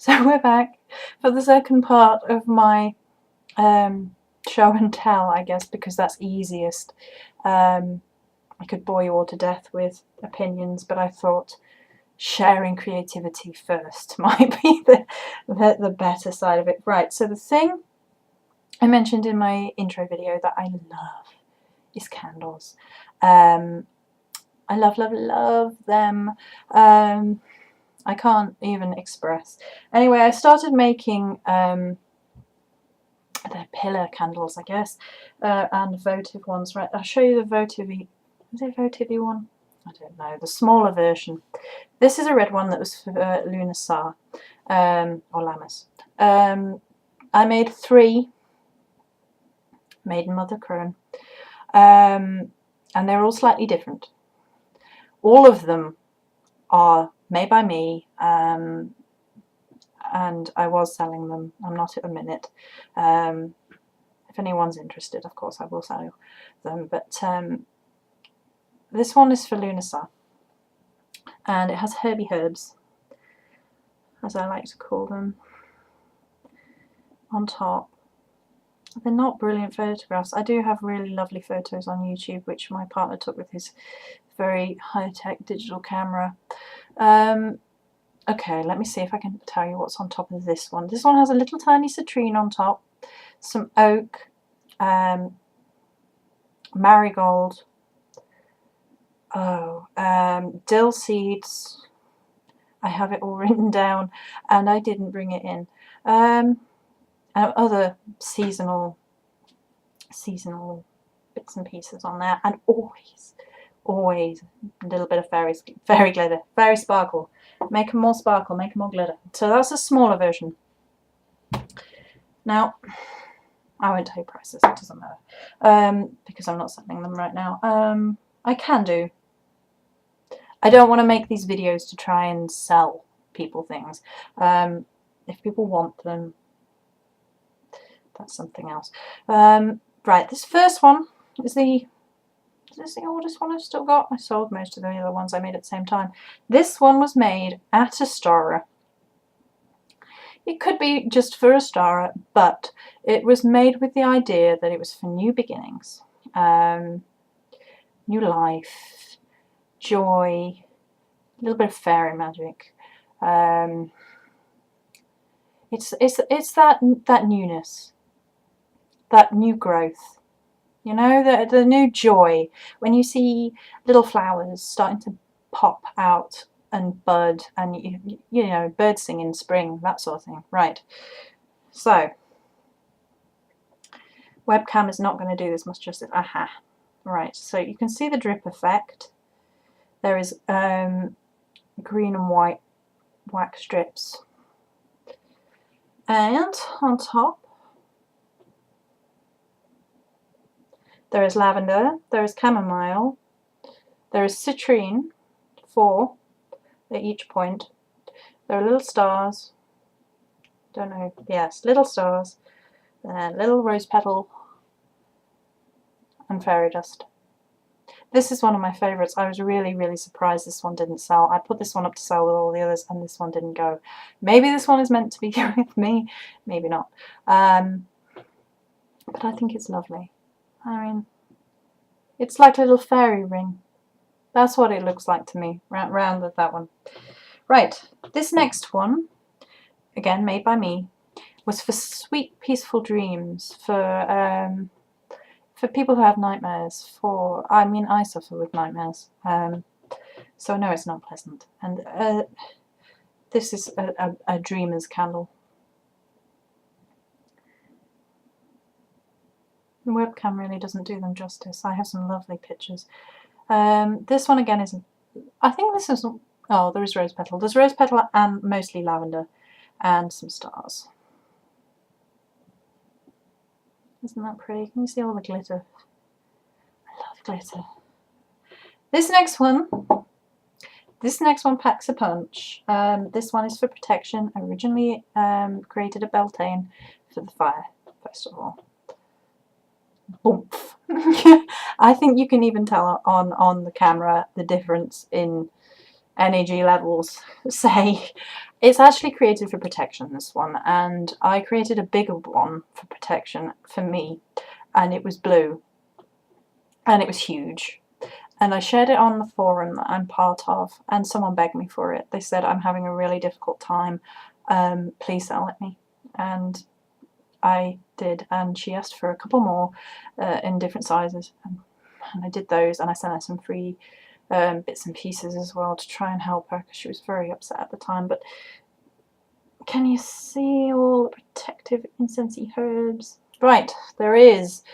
So we're back for the second part of my show and tell, I guess, because that's easiest. I could bore you all to death with opinions, but I thought sharing creativity first might be the better side of it. Right, so the thing I mentioned in my intro video that I love is candles. I love, love, love them. I can't even express. Anyway, I started making the pillar candles, I guess, and votive ones. Right, I'll show you the votive. Is it votive one? I don't know. The smaller version. This is a red one that was for Lunar Sar, or Lammas. I made 3. Made in Mother Crone, and they're all slightly different. All of them are made by me, and I was selling them. I'm not at the minute. If anyone's interested, of course I will sell them, but this one is for Lunar Sar, and it has herby herbs, as I like to call them, on top. They're not brilliant photographs. I do have really lovely photos on YouTube, which my partner took with his very high-tech digital camera. Okay, let me see if I can tell you what's on top of this one. This one has a little tiny citrine on top, some oak, marigold, dill seeds. I have it all written down, and I didn't bring it in. And other seasonal bits and pieces on there, and always a little bit of fairy glitter, fairy sparkle. Make them more sparkle, make them more glitter. So that's a smaller version. Now, I won't tell you prices, it doesn't matter, because I'm not selling them right now. I can do. I don't want to make these videos to try and sell people things. If people want them, that's something else. Right, this first one is the oldest one I've still got. I sold most of the other ones I made at the same time. This one was made at Astara. It could be just for Astara, but it was made with the idea that it was for new beginnings, new life, joy, a little bit of fairy magic. It's that newness, that new growth. You know, the new joy when you see little flowers starting to pop out and bud, and you know, birds sing in spring, that sort of thing. Right. So, webcam is not going to do this much justice. Aha. Right. So you can see the drip effect. There is green and white wax strips, and on top there is lavender, there is chamomile, there is citrine, 4 at each point. There are little stars, don't know, yes, little stars, little rose petal, and fairy dust. This is one of my favourites. I was really surprised this one didn't sell. I put this one up to sell with all the others, and this one didn't go. Maybe this one is meant to be with me, maybe not. But I think it's lovely. I mean, it's like a little fairy ring. That's what it looks like to me, round with that one. Right, this next one, again made by me, was for sweet, peaceful dreams, for people who have nightmares. I mean, I suffer with nightmares, so I know it's not pleasant. And this is a dreamer's candle. The webcam really doesn't do them justice. I have some lovely pictures. This one again isn't. I think this is. Oh, there is rose petal. There's rose petal and mostly lavender, and some stars. Isn't that pretty? Can you see all the glitter? I love glitter. This next one packs a punch. This one is for protection. I originally created a Beltane for the fire festival. Oomph. I think you can even tell on the camera the difference in energy levels say. It's actually created for protection, this one, and I created a bigger one for protection for me, and it was blue, and it was huge. And I shared it on the forum that I'm part of, and someone begged me for it. They said, I'm having a really difficult time, please sell it me. And I did, and she asked for a couple more in different sizes, and I did those, and I sent her some free bits and pieces as well to try and help her, because she was very upset at the time. But can you see all the protective incensey herbs? Right, there is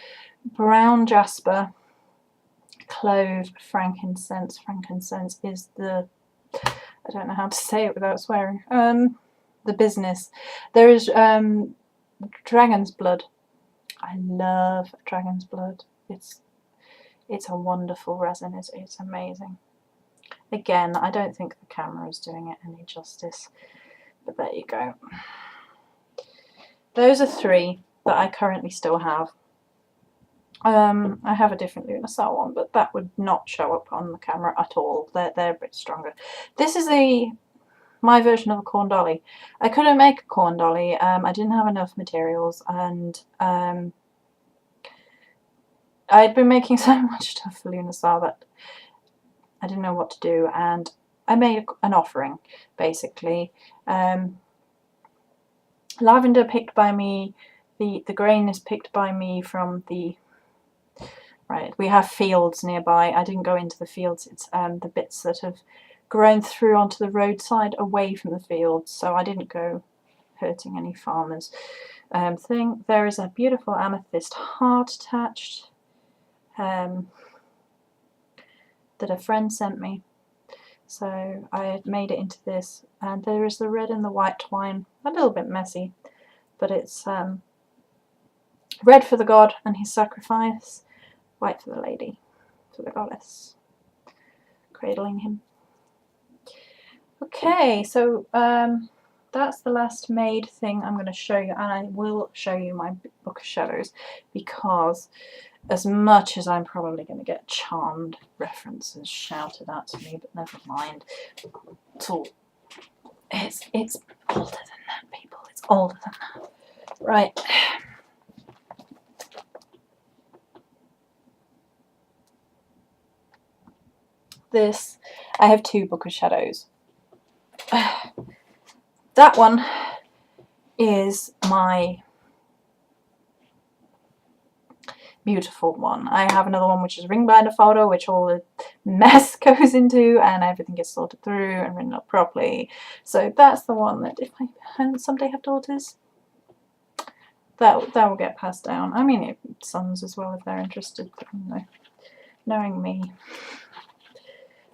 brown jasper, clove, frankincense. Frankincense is the, I don't know how to say it without swearing, the business. There is dragon's blood. I love dragon's blood. It's a wonderful resin. It's amazing. Again, I don't think the camera is doing it any justice, but there you go. Those are 3 that I currently still have. I have a different Lunarsar one, but that would not show up on the camera at all. They're a bit stronger. This is my version of a corn dolly. I couldn't make a corn dolly. I didn't have enough materials, and I'd been making so much stuff for Lunarsar that I didn't know what to do, and I made an offering, basically. Lavender picked by me. The grain is picked by me from the... Right, we have fields nearby. I didn't go into the fields. It's the bits that have grown through onto the roadside away from the fields, so I didn't go hurting any farmers. There is a beautiful amethyst heart attached that a friend sent me. So I had made it into this, and there is the red and the white twine. A little bit messy, but it's red for the god and his sacrifice, white for the lady, for the goddess, cradling him. Okay, so that's the last made thing I'm going to show you, and I will show you my Book of Shadows, because as much as I'm probably going to get charmed references shouted at to me, but never mind. It's older than that, people. It's older than that. Right. This, I have 2 Book of Shadows. That one is my beautiful one. I have another one which is ring binder folder, which all the mess goes into and everything gets sorted through and written up properly. So that's the one that if I someday have daughters, that will get passed down. I mean, sons as well if they're interested, but, you know, knowing me,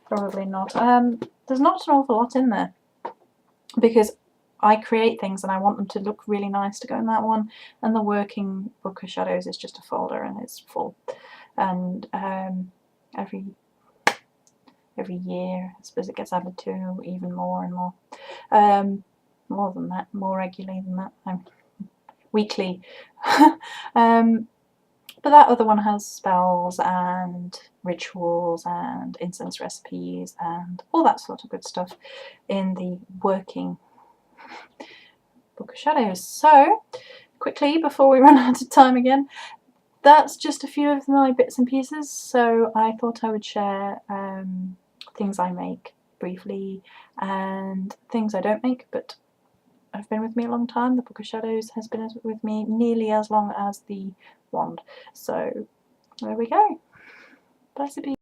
probably not. There's not an awful lot in there, because I create things and I want them to look really nice to go in that one, and the working Book of Shadows is just a folder and it's full. And every year I suppose it gets added to even more and more. More than that, more regularly than that. Weekly. But that other one has spells and rituals and incense recipes and all that sort of good stuff in the working Book of Shadows. So, quickly, before we run out of time again, that's just a few of my bits and pieces. So I thought I would share things I make briefly and things I don't make, but have been with me a long time. The Book of Shadows has been with me nearly as long as the wand. So there we go. Bye, Sabine.